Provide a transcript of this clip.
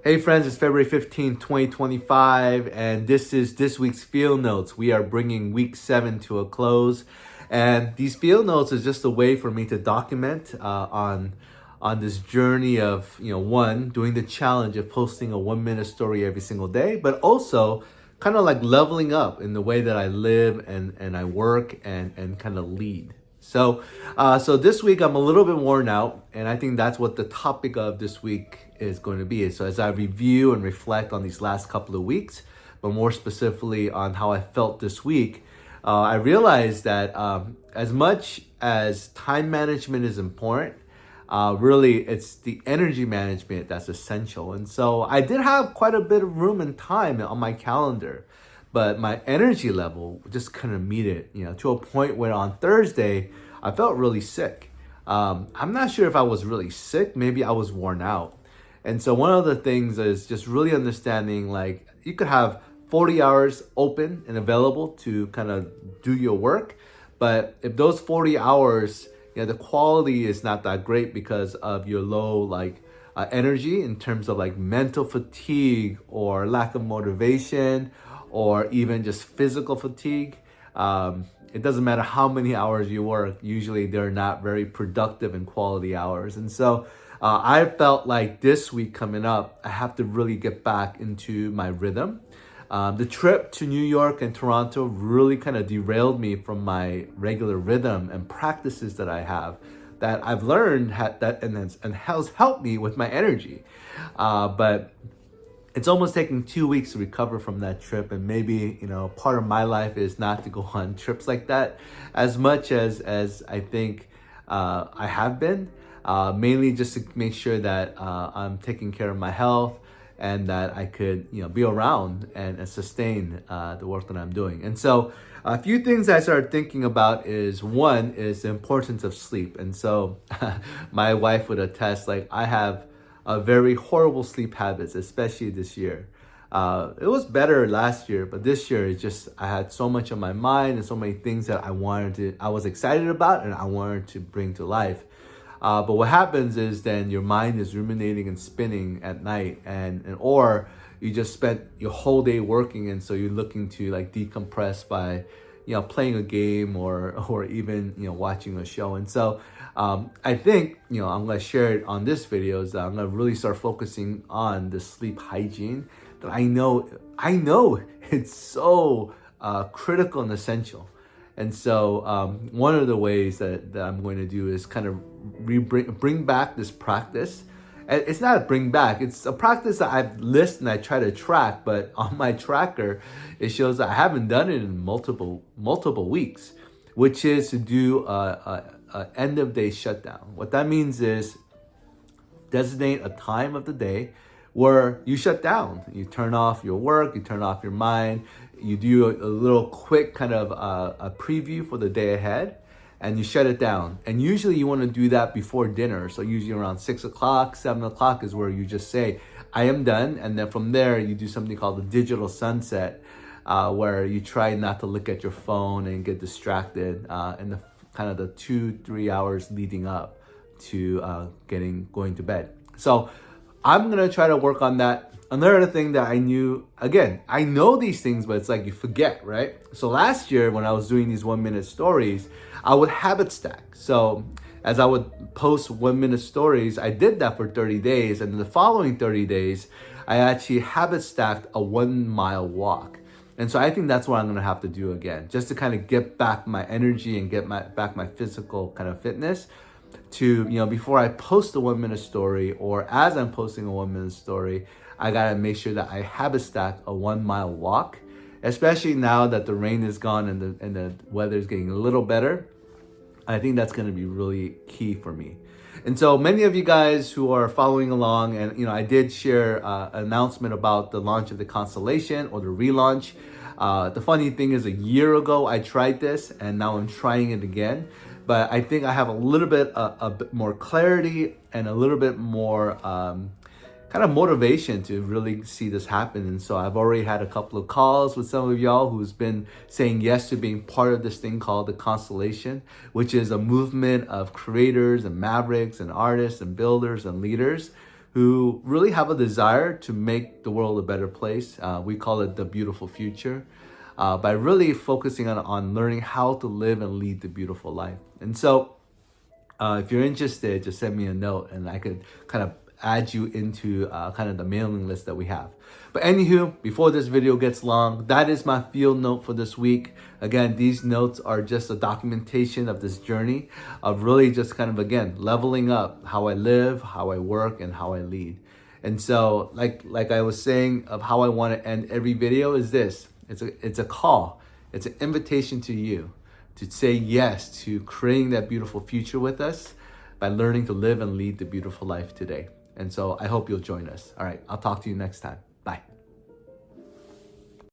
Hey friends, it's February 15th, 2025, and this is this week's Field Notes. We are bringing week 7 to a close, and these Field Notes is just a way for me to document on this journey of, one, doing the challenge of posting a 1 minute story every single day, but also kind of like leveling up in the way that I live and I work and kind of lead. So this week I'm a little bit worn out, and I think that's what the topic of this week is going to be. So as I review and reflect on these last couple of weeks, but more specifically on how I felt this week, I realized that as much as time management is important, really it's the energy management that's essential. And so I did have quite a bit of room and time on my calendar, but my energy level just couldn't meet it, to a point where on Thursday, I felt really sick. I'm not sure if I was really sick, maybe I was worn out. And so one of the things is just really understanding, like, you could have 40 hours open and available to kind of do your work. But if those 40 hours, the quality is not that great because of your low, energy in terms of like mental fatigue or lack of motivation or even just physical fatigue. It doesn't matter how many hours you work, usually they're not very productive and quality hours. And so I felt like this week coming up, I have to really get back into my rhythm. The trip to New York and Toronto really kind of derailed me from my regular rhythm and practices that I have that I've learned and has helped me with my energy. But it's almost taking 2 weeks to recover from that trip, and maybe part of my life is not to go on trips like that as much as I think I have been, mainly just to make sure that I'm taking care of my health and that I could be around and sustain the work that I'm doing. And so a few things I started thinking about is, one is the importance of sleep. And so my wife would attest, like, I have a very horrible sleep habits, especially this year. It was better last year, but this year it's just, I had so much on my mind and so many things that I was excited about and I wanted to bring to life. But what happens is then your mind is ruminating and spinning at night, or you just spent your whole day working, and so you're looking to like decompress by playing a game or even watching a show. And so I think I'm gonna share it on this video is that I'm gonna really start focusing on the sleep hygiene that I know it's so critical and essential. And so one of the ways that I'm going to do is kind of bring back this practice. And it's not a bring back, it's a practice that I've listed and I try to track, but on my tracker, it shows that I haven't done it in multiple weeks, which is to do a end of day shutdown. What that means is designate a time of the day where you shut down. You turn off your work, you turn off your mind, you do a little quick kind of a preview for the day ahead, and you shut it down. And usually you want to do that before dinner. So usually around 6 o'clock, 7 o'clock is where you just say, I am done. And then from there, you do something called the digital sunset, where you try not to look at your phone and get distracted in the kind of the 2-3 hours leading up to going to bed. So I'm gonna try to work on that. Another thing that I knew, again, I know these things, but it's like you forget, right? So last year when I was doing these 1 minute stories, I would habit stack. So as I would post 1 minute stories, I did that for 30 days. And in the following 30 days, I actually habit stacked a 1 mile walk. And so I think that's what I'm gonna have to do again, just to kind of get back my energy and get back my physical kind of fitness to, before I post a 1 minute story or as I'm posting a 1 minute story, I gotta make sure that I habit stack a 1 mile walk, especially now that the rain is gone and the weather is getting a little better. I think that's gonna be really key for me. And so many of you guys who are following along, and I did share an announcement about the launch of the Constellation or the relaunch. The funny thing is, a year ago I tried this, and now I'm trying it again. But I think I have a bit more clarity and a little bit more kind of motivation to really see this happen. And so I've already had a couple of calls with some of y'all who's been saying yes to being part of this thing called the Constellation, which is a movement of creators and mavericks and artists and builders and leaders who really have a desire to make the world a better place. We call it the beautiful future. By really focusing on learning how to live and lead the beautiful life. And so if you're interested, just send me a note and I could kind of add you into kind of the mailing list that we have. But anywho, before this video gets long, that is my field note for this week. Again, these notes are just a documentation of this journey of really just kind of, again, leveling up how I live, how I work, and how I lead. And so like I was saying of how I want to end every video is this. It's a call. It's an invitation to you to say yes to creating that beautiful future with us by learning to live and lead the beautiful life today. And so I hope you'll join us. All right, I'll talk to you next time.